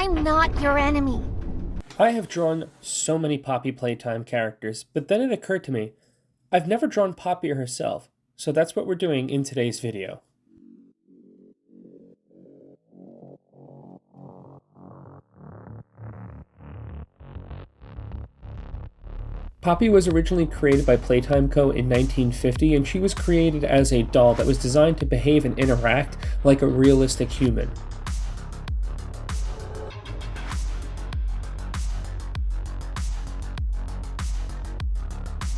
I'm not your enemy. I have drawn so many Poppy Playtime characters, but then it occurred to me, I've never drawn Poppy herself, so that's what we're doing in today's video. Poppy was originally created by Playtime Co. in 1950, and she was created as a doll that was designed to behave and interact like a realistic human.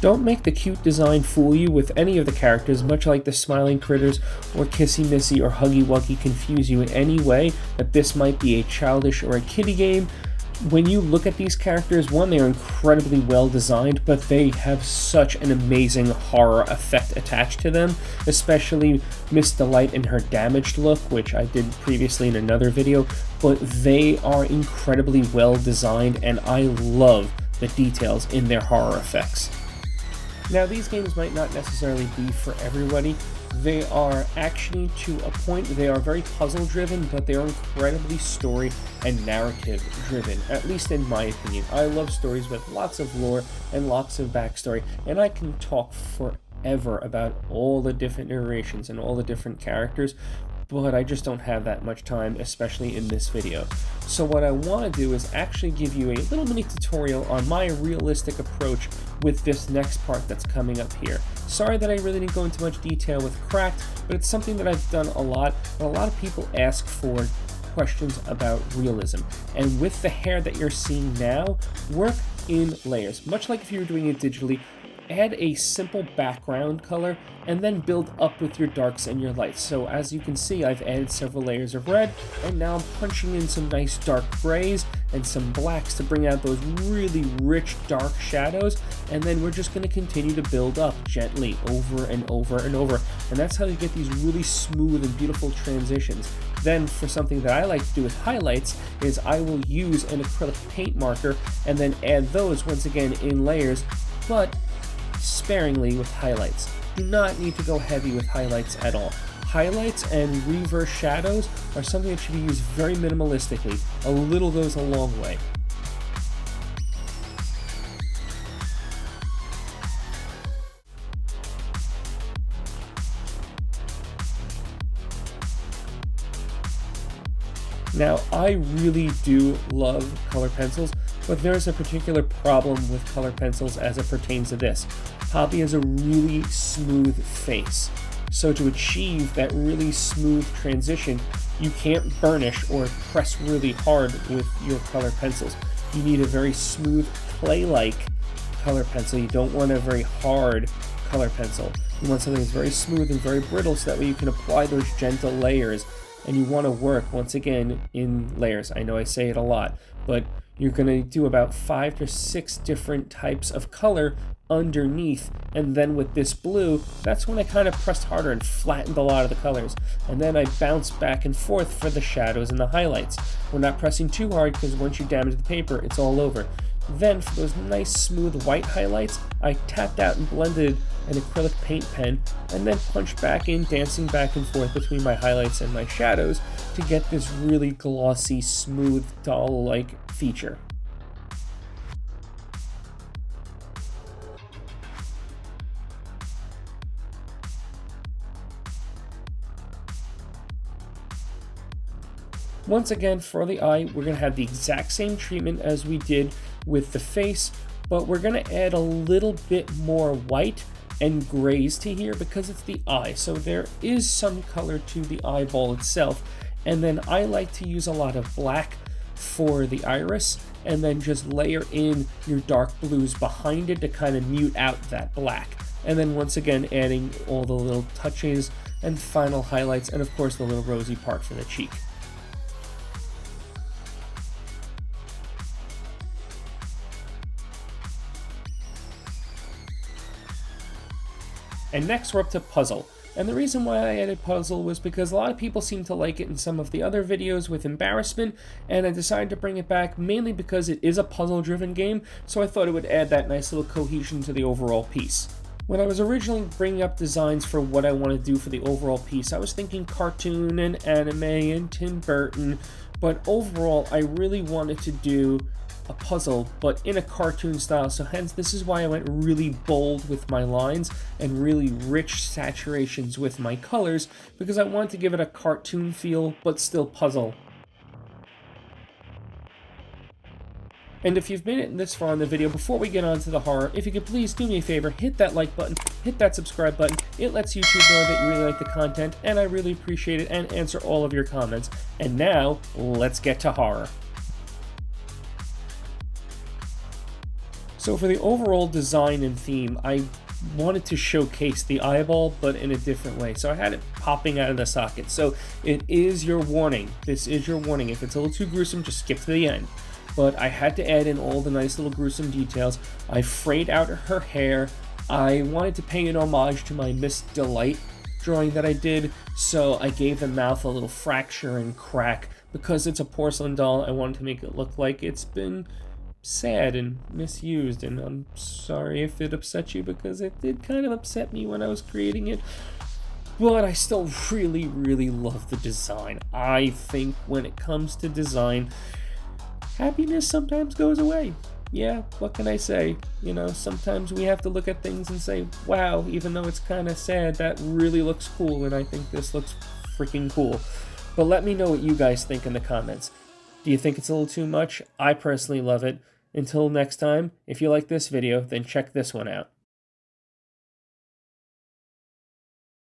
Don't make the cute design fool you with any of the characters, much like the smiling critters or Kissy Missy or Huggy Wuggy confuse you in any way that this might be a childish or a kiddie game. When you look at these characters, one, they are incredibly well designed, but they have such an amazing horror effect attached to them, especially Miss Delight in her damaged look, which I did previously in another video, but they are incredibly well designed and I love the details in their horror effects. Now, these games might not necessarily be for everybody. They are actually, to a point, they are very puzzle-driven, but they are incredibly story and narrative-driven, at least in my opinion. I love stories with lots of lore and lots of backstory, and I can talk forever about all the different narrations and all the different characters, but I just don't have that much time, especially in this video. So what I want to do is actually give you a little mini tutorial on my realistic approach with this next part that's coming up here. Sorry that I really didn't go into much detail with Cracked, but it's something that I've done a lot, and a lot of people ask for questions about realism. And with the hair that you're seeing now, work in layers. Much like if you were doing it digitally, add a simple background color and then build up with your darks and your lights. So as you can see, I've added several layers of red, and now I'm punching in some nice dark grays and some blacks to bring out those really rich dark shadows, and then we're just going to continue to build up gently over and over and over, and that's how you get these really smooth and beautiful transitions. Then for something that I like to do with highlights is I will use an acrylic paint marker and then add those once again in layers, but sparingly with highlights. Do not need to go heavy with highlights at all. Highlights and reverse shadows are something that should be used very minimalistically. A little goes a long way. Now, I really do love color pencils, but there's a particular problem with color pencils as it pertains to this. Poppy has a really smooth face. So to achieve that really smooth transition, you can't burnish or press really hard with your color pencils. You need a very smooth, clay-like color pencil. You don't want a very hard color pencil. You want something that's very smooth and very brittle so that way you can apply those gentle layers. And you want to work, once again, in layers. I know I say it a lot, but you're going to do about 5 to 6 different types of color underneath, and then with this blue, that's when I kind of pressed harder and flattened a lot of the colors, and then I bounced back and forth for the shadows and the highlights. We're not pressing too hard because once you damage the paper, it's all over. Then for those nice smooth white highlights, I tapped out and blended an acrylic paint pen and then punched back in, dancing back and forth between my highlights and my shadows to get this really glossy, smooth, doll-like feature. Once again, for the eye, we're going to have the exact same treatment as we did with the face, but we're going to add a little bit more white and grays to here because it's the eye. So there is some color to the eyeball itself. And then I like to use a lot of black for the iris and then just layer in your dark blues behind it to kind of mute out that black. And then once again, adding all the little touches and final highlights, and of course the little rosy part for the cheek. And next we're up to puzzle. And the reason why I added puzzle was because a lot of people seem to like it in some of the other videos with embarrassment, and I decided to bring it back mainly because it is a puzzle-driven game, so I thought it would add that nice little cohesion to the overall piece. When I was originally bringing up designs for what I want to do for the overall piece, I was thinking cartoon and anime and Tim Burton, But overall, I really wanted to do a puzzle, but in a cartoon style, so hence this is why I went really bold with my lines and really rich saturations with my colors, because I wanted to give it a cartoon feel, but still puzzle. And if you've made it this far in the video, before we get on to the horror, if you could please do me a favor, hit that like button, hit that subscribe button. It lets YouTube know that you really like the content, and I really appreciate it, and answer all of your comments. And now, let's get to horror. So for the overall design and theme, I wanted to showcase the eyeball, but in a different way. So I had it popping out of the socket. So it is your warning. This is your warning. If it's a little too gruesome, just skip to the end. But I had to add in all the nice little gruesome details. I frayed out her hair. I wanted to pay an homage to my Miss Delight drawing that I did, so I gave the mouth a little fracture and crack. Because it's a porcelain doll, I wanted to make it look like it's been sad and misused, and I'm sorry if it upset you, because it did kind of upset me when I was creating it. But I still really, really love the design. I think when it comes to design, happiness sometimes goes away. Yeah, what can I say? You know, sometimes we have to look at things and say, wow, even though it's kind of sad, that really looks cool, and I think this looks freaking cool. But let me know what you guys think in the comments. Do you think it's a little too much? I personally love it. Until next time, if you like this video, then check this one out.